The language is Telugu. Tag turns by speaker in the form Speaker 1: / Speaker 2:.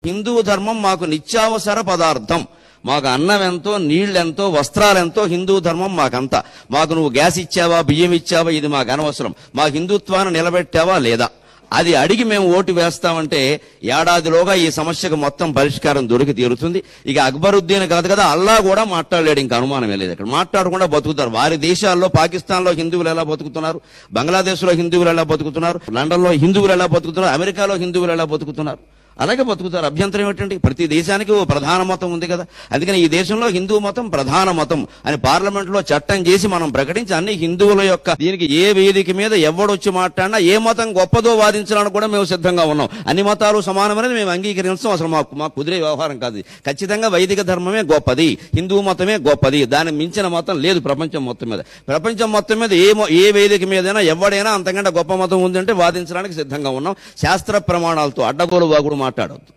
Speaker 1: హిందూ ధర్మం మాకు నిత్యావసర పదార్థం. మాకు అన్నం ఎంతో, నీళ్లెంతో, వస్త్రాలెంతో హిందూ ధర్మం మాకంతా. మాకు నువ్వు గ్యాస్ ఇచ్చావా, బియ్యం ఇచ్చావా, ఇది మాకు అనవసరం. మా హిందుత్వాన్ని నిలబెట్టావా లేదా అది అడిగి మేము ఓటు వేస్తామంటే ఏడాదిలోగా ఈ సమస్యకు మొత్తం పరిష్కారం దొరికి తీరుతుంది. ఇక అక్బరుద్దీన్ కాదు కదా, అల్లా కూడా మాట్లాడలేడు. ఇంకా అనుమానమే లేదు. ఇక్కడ మాట్లాడకుండా బతుకుతారు. వారి దేశాల్లో, పాకిస్తాన్లో హిందువులు ఎలా బతుకుతున్నారు, బంగ్లాదేశ్ లో హిందువులు ఎలా బతుకుతున్నారు, లండన్ లో హిందువులు ఎలా బతుకుతున్నారు, అమెరికాలో హిందువులు ఎలా బతుకుతున్నారు, అలాగే బతుకుతారు. అభ్యంతరం ఏమిటండి? ప్రతి దేశానికి ఓ ప్రధాన మతం ఉంది కదా. అందుకని ఈ దేశంలో హిందూ మతం ప్రధాన మతం అని పార్లమెంట్ లో చట్టం చేసి మనం ప్రకటించి అన్ని హిందువుల యొక్క దీనికి ఏ వేదిక మీద ఎవడొచ్చి మాట్లాడినా ఏ మతం గొప్పదో వాదించడానికి కూడా మేము సిద్ధంగా ఉన్నాం. అన్ని మతాలు సమానమనేది మేము అంగీకరించడం అసలు మాకు కుదిరే వ్యవహారం కాదు. ఖచ్చితంగా వైదిక ధర్మమే గొప్పది, హిందూ మతమే గొప్పది. దాన్ని మించిన మతం లేదు ప్రపంచం మొత్తం మీద. ప్రపంచం మొత్తం మీద ఏ వేదిక మీదైనా ఎవడైనా అంతకంటే గొప్ప మతం ఉందంటే వాదించడానికి సిద్ధంగా ఉన్నాం. శాస్త్ర ప్రమాణాలతో అడ్డగోలు వాగుడు మాట్లాడొద్దు.